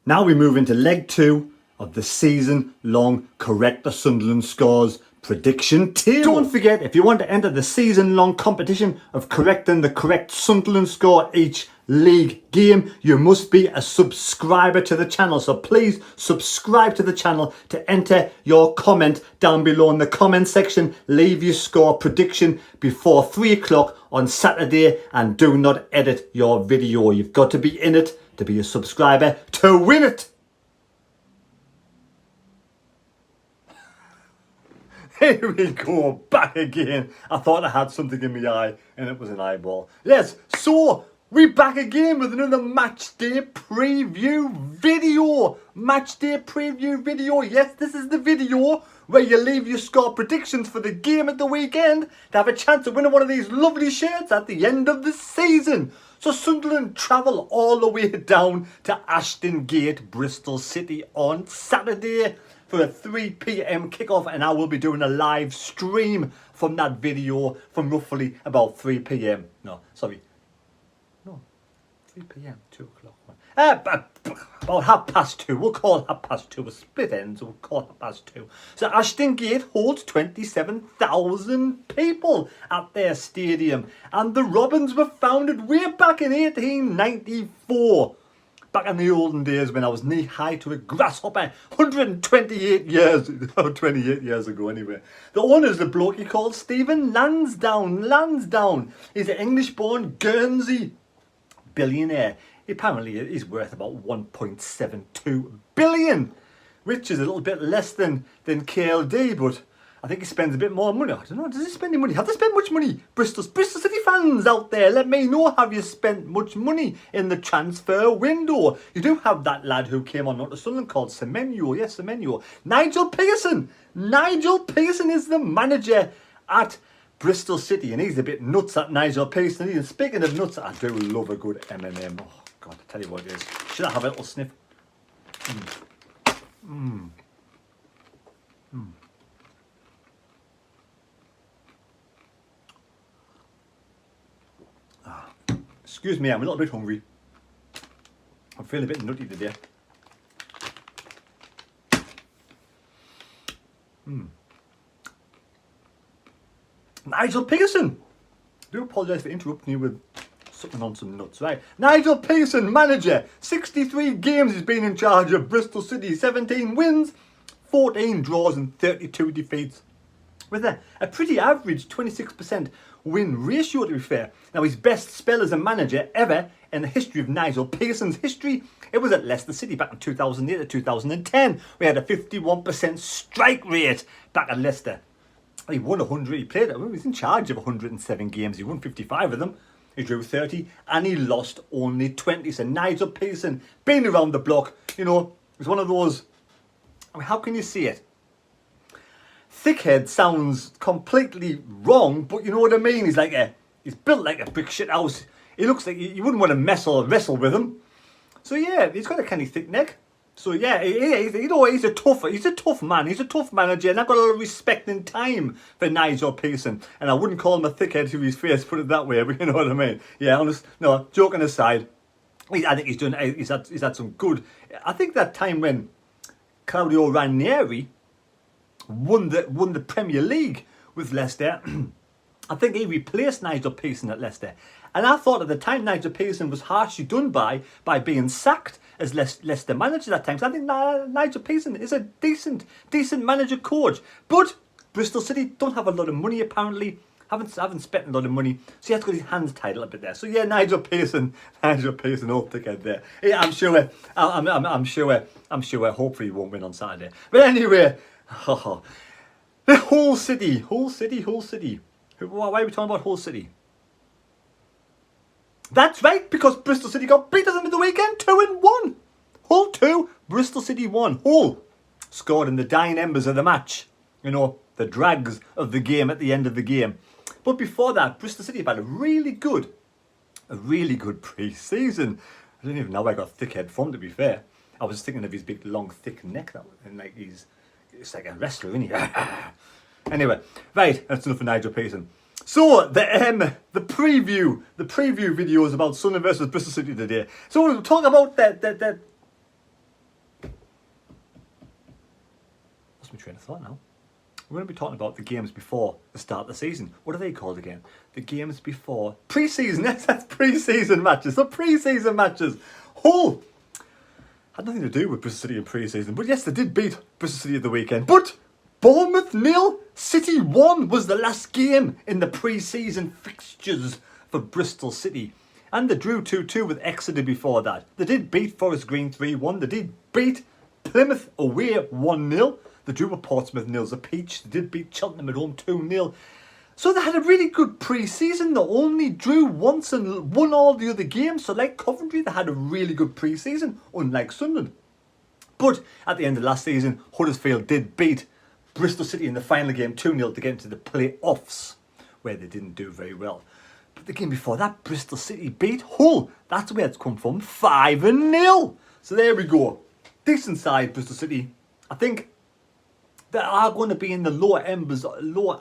Now we move into leg 2 of the season-long Correct the Sunderland Scores prediction table. Don't forget, if you want to enter the season-long competition of correcting the correct Sunderland score each league game, you must be a subscriber to the channel. So please subscribe to the channel to enter your comment down below in the comment section. Leave your score prediction before 3 o'clock on Saturday and do not edit your video. You've got to be in it to be a subscriber to win it. Here we go, back again. I thought I had something in my eye and it was an eyeball. Yes, so we're back again with another match day preview video. Match day preview video. Yes, this is the video where you leave your score predictions for the game at the weekend to have a chance of winning one of these lovely shirts at the end of the season. So Sunderland travel all the way down to Ashton Gate, Bristol City on Saturday for a 3 p.m. kickoff, and I will be doing a live stream from that video from roughly about 3 p.m. No, 3 p.m, 2 o'clock. About 2:30. We'll call 2:30. We're split ends, so we'll call 2:30. So Ashton Gate holds 27,000 people at their stadium, and the Robbins were founded way back in 1894. Back in the olden days when I was knee high to a grasshopper, 128 years, 28 years ago anyway. The owner's a bloke he called Stephen Lansdowne. He's an English-born Guernsey billionaire. Apparently he's worth about 1.72 billion, which is a little bit less than KLD, but I think he spends a bit more money. I don't know, does he spend any money? Have they spent much money? Bristol City fans out there, let me know, have you spent much money in the transfer window? You do have that lad who came on to Sunderland called Semenyo. Yes, Semenyo. Nigel Pearson. Nigel Pearson is the manager at Bristol City, and he's a bit nuts at Nigel Pearson. And speaking of nuts, I do love a good M&M. Oh, God, I tell you what it is. Should I have a little sniff? Excuse me, I'm a little bit hungry. I'm feeling a bit nutty today. Nigel Pearson! I do apologise for interrupting you with sucking on some nuts, right? Nigel Pearson, manager. 63 games he's been in charge of Bristol City. 17 wins, 14 draws and 32 defeats. With a pretty average 26% win ratio, to be fair. Now, his best spell as a manager ever in the history of Nigel Pearson's history, it was at Leicester City back in 2008 to 2010. We had a 51% strike rate back at Leicester. He won 100, he was in charge of 107 games. He won 55 of them. He drew 30 and he lost only 20. So Nigel Pearson, been around the block, you know, he's one of those, I mean, how can you see it? Thickhead sounds completely wrong, but you know what I mean? He's built like a brick shit house. He looks like you wouldn't want to wrestle with him. So yeah, he's got a kind of thick neck. So yeah, he's a tough man. He's a tough manager, and I've got a lot of respect and time for Nigel Pearson. And I wouldn't call him a thickhead to his face, put it that way. But you know what I mean? Yeah, no, joking aside, I think he's had some good. I think that time when Claudio Ranieri won the Premier League with Leicester, I think he replaced Nigel Pearson at Leicester. And I thought at the time Nigel Pearson was harshly done by being sacked as Leicester manager at that time. So I think Nigel Pearson is a decent manager coach. But Bristol City don't have a lot of money apparently. Haven't spent a lot of money, so he has got his hands tied a little bit there. So yeah, Nigel Pearson, old thickhead there. Yeah, I'm sure. Hopefully, he won't win on Saturday. But anyway, the Hull City. Why are we talking about Hull City? That's right, because Bristol City got beat us in the weekend, 2-1. Hull 2, Bristol City 1. Hull scored in the dying embers of the match. You know, the drags of the game at the end of the game. But before that, Bristol City have had a really good pre-season. I don't even know where I got thickhead from, to be fair. I was thinking of his big, long, thick neck, and like it's like a wrestler, isn't he? Anyway, right, that's enough for Nigel Pearson. So the preview videos about Sunderland versus Bristol City today. So we'll talk about Lost my train of thought now. We're going to be talking about the games before the start of the season. What are they called again? The games before Preseason. Yes, that's Preseason matches. The Preseason matches. Hull had nothing to do with Bristol City in Preseason, but yes, they did beat Bristol City at the weekend. But Bournemouth 0, City 1 was the last game in the Preseason fixtures for Bristol City. And they drew 2-2 with Exeter before that. They did beat Forest Green 3-1. They did beat Plymouth away 1-0. They drew with Portsmouth 0 apiece. They did beat Cheltenham at home 2-0. So they had a really good pre-season. They only drew once and won all the other games. So like Coventry, they had a really good pre-season, unlike Sunderland. But at the end of last season, Huddersfield did beat Bristol City in the final game 2-0 to get into the play-offs, where they didn't do very well. But the game before that, Bristol City beat Hull. That's where it's come from, 5-0. So there we go. Decent side, Bristol City. I think they are going to be in the lower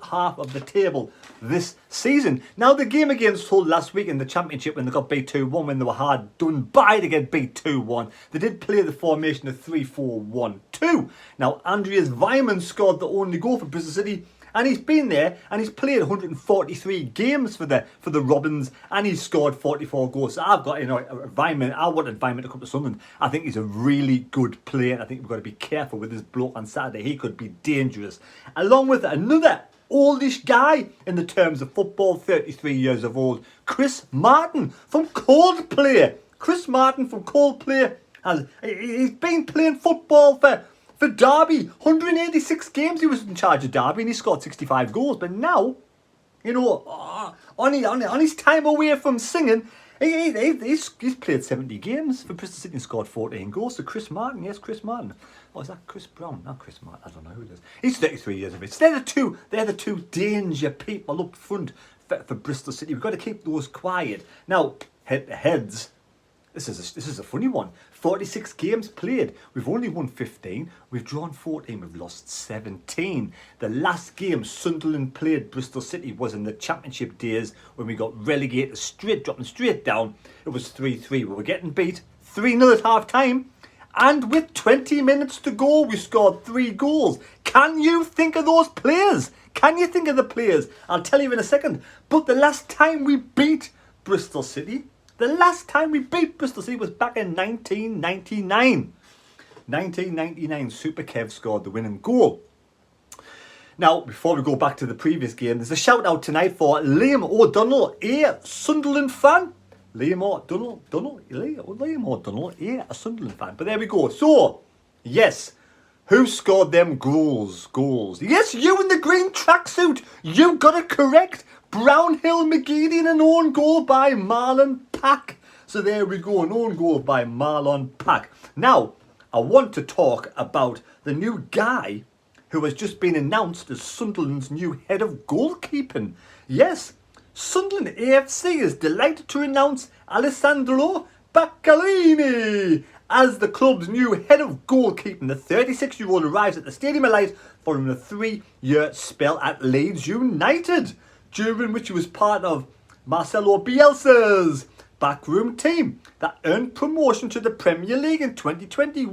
half of the table this season. Now, the game against Hull last week in the Championship, when they got beat 2-1, when they were hard done by to get beat 2-1, they did play the formation of 3-4-1-2. Now, Andreas Weimann scored the only goal for Bristol City, and he's been there, and he's played 143 games for the Robbins, and he's scored 44 goals. So I've got, Weimann. I wanted Weimann to come to Sunderland. I think he's a really good player, and I think we've got to be careful with this bloke on Saturday. He could be dangerous. Along with another oldish guy in the terms of football, 33 years of old, Chris Martin from Coldplay. Chris Martin from Coldplay, he's been playing football for Derby. 186 games he was in charge of Derby, and he scored 65 goals. But now, on his time away from singing, he's played 70 games for Bristol City and scored 14 goals. So Chris Martin, yes, Chris Martin. Oh, is that Chris Brown? Not Chris Martin. I don't know who it is. He's 33 years of age. They're the two danger people up front for Bristol City. We've got to keep those quiet. Now, heads. This is a funny one. 46 games played. We've only won 15. We've drawn 14. We've lost 17. The last game Sunderland played Bristol City was in the Championship days when we got relegated, dropping straight down. It was 3-3. We were getting beat 3-0 at half time. And with 20 minutes to go, we scored 3 goals. Can you think of those players? Can you think of the players? I'll tell you in a second. But the last time we beat Bristol City, was back in 1999. 1999, Super Kev scored the winning goal. Now, before we go back to the previous game, there's a shout out tonight for Liam O'Donnell, a Sunderland fan. Liam O'Donnell, a Sunderland fan. But there we go. So, yes, who scored them goals? Yes, you in the green tracksuit. You got it correct. Brownhill McGeady and an own goal by Marlon Pack. So there we go, an own goal by Marlon Pack. Now, I want to talk about the new guy who has just been announced as Sunderland's new head of goalkeeping. Yes, Sunderland AFC is delighted to announce Alessandro Baccarini as the club's new head of goalkeeping. The 36-year-old arrives at the Stadium of Light following a 3-year spell at Leeds United, during which he was part of Marcelo Bielsa's backroom team that earned promotion to the Premier League in 2020,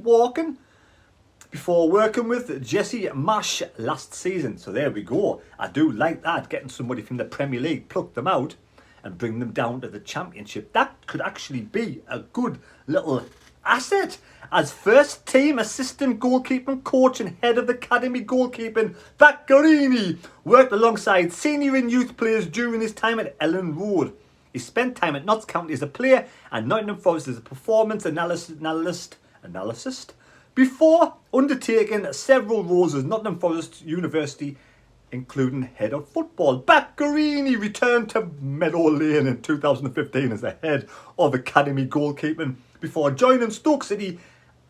before working with Jesse Marsh last season. So there we go. I do like that, getting somebody from the Premier League, pluck them out and bring them down to the Championship. That could actually be a good little asset. As first team assistant goalkeeping coach and head of academy goalkeeping, Baccarini worked alongside senior and youth players during his time at Ellen Road. He spent time at Notts County as a player and Nottingham Forest as a performance analyst before undertaking several roles as Nottingham Forest University, including head of football. Baccarini returned to Meadow Lane in 2015 as the head of academy goalkeeping before joining Stoke City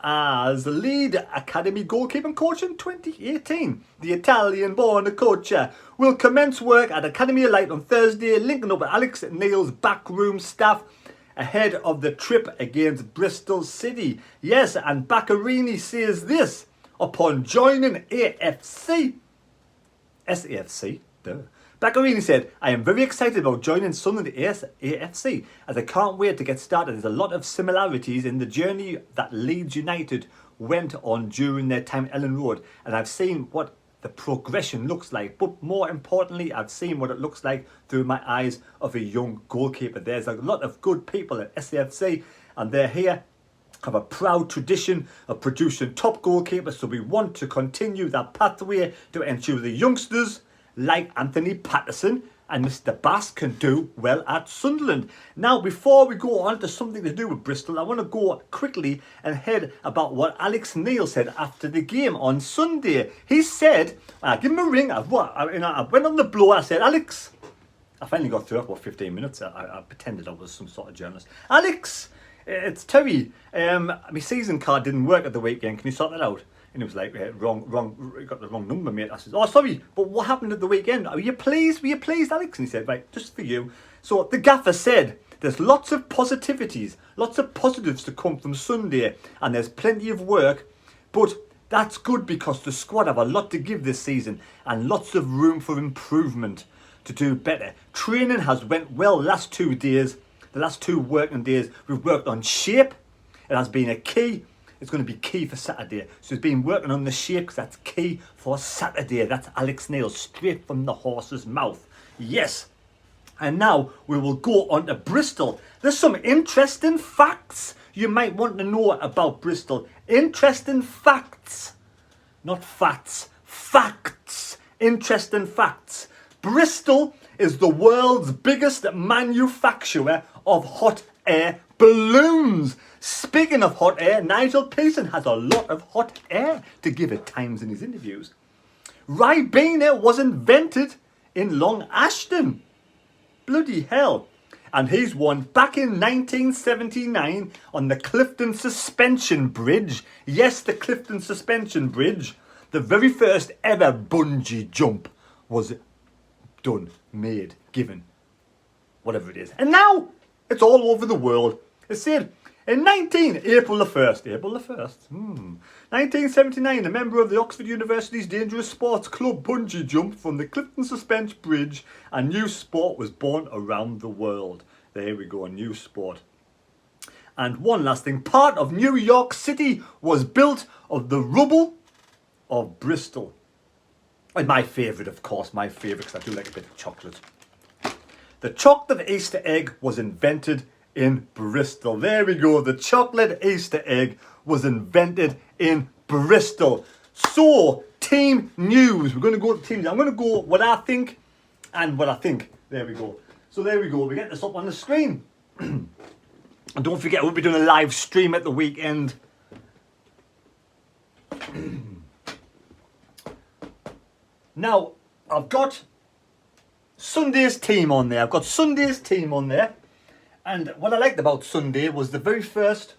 as the lead academy goalkeeping coach in 2018. The Italian-born coach will commence work at Academy of Light on Thursday, linking up with Alex Neil's backroom staff ahead of the trip against Bristol City. Yes, and Baccarini says this Baccarini said, I am very excited about joining Sunderland AFC as I can't wait to get started. There's a lot of similarities in the journey that Leeds United went on during their time at Ellen Road, and I've seen what the progression looks like, but more importantly, I've seen what it looks like through my eyes of a young goalkeeper. There's a lot of good people at SAFC, and they're here, have a proud tradition of producing top goalkeepers, so we want to continue that pathway to ensure the youngsters like Anthony Patterson and Mr. Bass can do well at Sunderland. Now, before we go on to something to do with Bristol, I want to go quickly and head about what Alex Neil said after the game on Sunday. He said, I give him a ring, I went on the blower, I said, Alex, I finally got through for 15 minutes. I pretended I was some sort of journalist. Alex, it's Terry. My season card didn't work at the weekend. Can you sort that out? And he was like, wrong, you got the wrong number, mate. I said, oh, sorry, but what happened at the weekend? Were you pleased, Alex? And he said, right, just for you. So the gaffer said, there's lots of positivities, lots of positives to come from Sunday, and there's plenty of work, but that's good because the squad have a lot to give this season and lots of room for improvement to do better. Training has went well last 2 days. The last 2 working days, we've worked on shape. It has been a key. It's going to be key for Saturday. So he's been working on the shape because that's key for Saturday. That's Alex Neil, straight from the horse's mouth. Yes. And now we will go on to Bristol. There's some interesting facts you might want to know about Bristol. Interesting facts. Not facts. Facts. Interesting facts. Bristol is the world's biggest manufacturer of hot air balloons. Speaking of hot air, Nigel Pearson has a lot of hot air to give at times in his interviews. Ribena was invented in Long Ashton. Bloody hell. And he's won back in 1979 on the Clifton Suspension Bridge. Yes, the Clifton Suspension Bridge. The very first ever bungee jump was done, made, given, whatever it is. And now it's all over the world. It said in April the 1st, 1979, a member of the Oxford University's Dangerous Sports Club bungee jumped from the Clifton Suspension Bridge. A new sport was born around the world. There we go, a new sport. And one last thing, part of New York City was built of the rubble of Bristol. And my favourite, of course, because I do like a bit of chocolate. The chocolate Easter egg was invented in Bristol. There we go. The chocolate Easter egg was invented in Bristol. So, team news. We're going to go to team news. I'm going to go what I think and what I think. There we go. So there we go. We get this up on the screen. And don't forget, we'll be doing a live stream at the weekend. Now, I've got Sunday's team on there. And what I liked about Sunday was the very first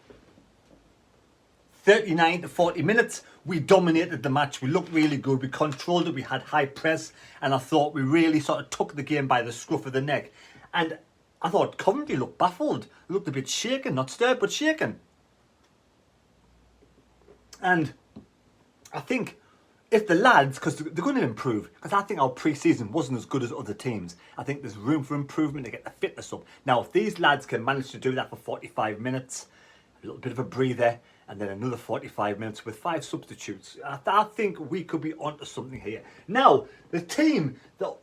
39 to 40 minutes, we dominated the match. We looked really good. We controlled it. We had high press. And I thought we really sort of took the game by the scruff of the neck. And I thought Coventry looked baffled. Looked a bit shaken. Not stirred, but shaken. And I think if the lads, because they're going to improve, because I think our pre-season wasn't as good as other teams. I think there's room for improvement to get the fitness up. Now, if these lads can manage to do that for 45 minutes, a little bit of a breather, and then another 45 minutes with 5 substitutes, I think we could be onto something here. Now, the team,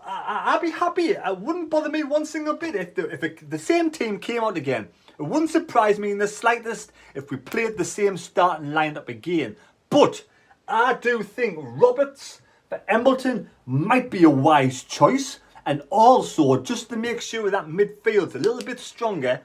I'd be happy. It wouldn't bother me one single bit if the same team came out again. It wouldn't surprise me in the slightest if we played the same starting lineup again. But I do think Roberts for Embleton might be a wise choice. And also, just to make sure that midfield's a little bit stronger,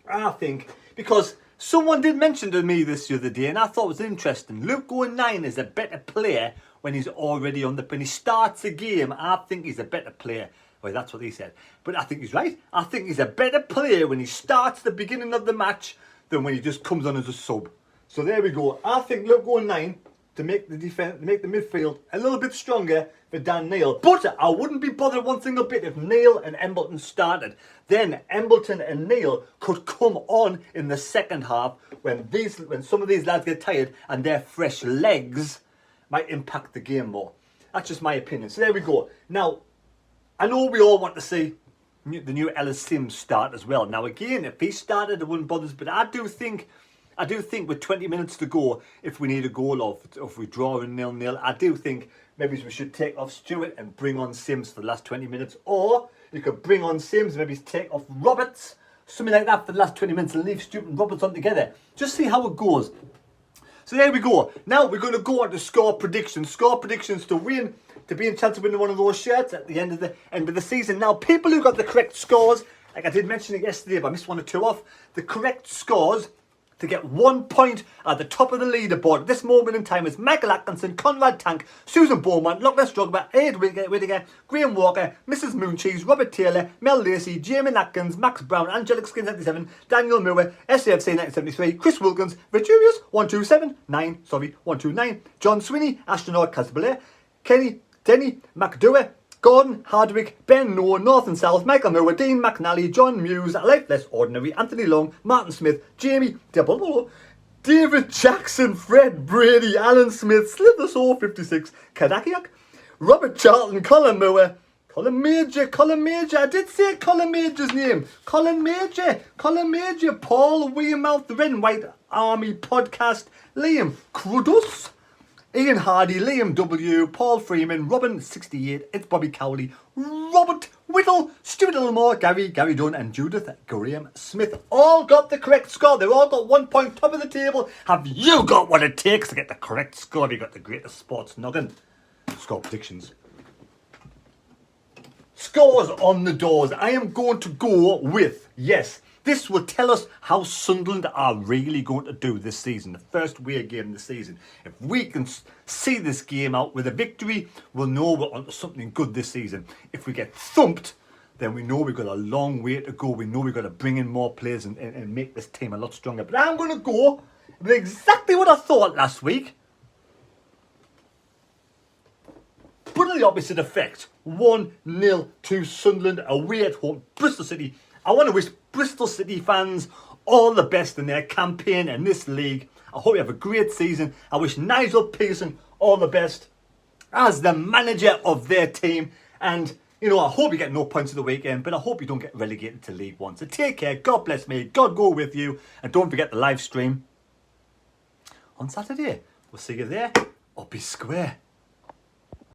I think, because someone did mention to me this the other day, and I thought it was interesting. Luke going 9 is a better player when he's already on when he starts a game. I think he's a better player. Well, that's what he said. But I think he's right. I think he's a better player when he starts the beginning of the match than when he just comes on as a sub. So there we go. I think Luke going 9 to make the defense, make the midfield a little bit stronger for Dan Neil. But I wouldn't be bothered one single bit if Neil and Embleton started. Then Embleton and Neil could come on in the second half when some of these lads get tired and their fresh legs might impact the game more. That's just my opinion. So there we go. Now, I know we all want to see the new Ellis Sims start as well. Now again, if he started, it wouldn't bother us, but I do think with 20 minutes to go, if we need a goal or if we draw in 0-0, I do think maybe we should take off Stewart and bring on Sims for the last 20 minutes. Or you could bring on Sims, maybe take off Roberts, something like that for the last 20 minutes and leave Stewart and Roberts on together. Just see how it goes. So there we go. Now we're going to go on to score predictions. Score predictions to win, to be in chance of winning one of those shirts at the end of the season. Now, people who got the correct scores, like I did mention it yesterday, but I missed one or two off. The correct scores to get 1 point at the top of the leaderboard at this moment in time is Michael Atkinson, Conrad Tank, Susan Beaumont, Lochner Strugber, Aid Whittaker, Graham Walker, Mrs. Mooncheese, Robert Taylor, Mel Lacey, Jamin Atkins, Max Brown, Angelic Skin 77, Daniel Moore, SAFC 1973, Chris Wilkins, Viturious 129, John Sweeney, Astronaut Casablanca, Kenny, Denny, McDowell, Gordon, Hardwick, Ben Noah, North and South, Michael Moore, Dean McNally, John Muse, Life Less Ordinary, Anthony Long, Martin Smith, Jamie Debolo, David Jackson, Fred Brady, Alan Smith, Slither Soul 56, Kadakiak, Robert Charlton, Colin Moore, Colin Major, I did say Colin Major's name, Colin Major, Paul, Wearmouth, the Red and White Army Podcast, Liam Crudus, Ian Hardy, Liam W, Paul Freeman, Robin 68, it's Bobby Cowley, Robert Whittle, Stuart Ilmore, Gary Dunn and Judith Graham Smith all got the correct score. They've all got 1 point, top of the table. Have you got what it takes to get the correct score? Have you got the greatest sports noggin? Score predictions. Scores on the doors. I am going to go with, yes, this will tell us how Sunderland are really going to do this season, the first away game of the season. If we can see this game out with a victory, we'll know we're onto something good this season. If we get thumped, then we know we've got a long way to go. We know we've got to bring in more players and make this team a lot stronger. But I'm going to go with exactly what I thought last week, but to the opposite effect. 1-0 to Sunderland away at home, Bristol City. I want to wish Bristol City fans all the best in their campaign in this league. I hope you have a great season. I wish Nigel Pearson all the best as the manager of their team. And, you know, I hope you get no points of the weekend, but I hope you don't get relegated to League One. So take care. God bless me. God go with you. And don't forget the live stream on Saturday. We'll see you there. Or be square.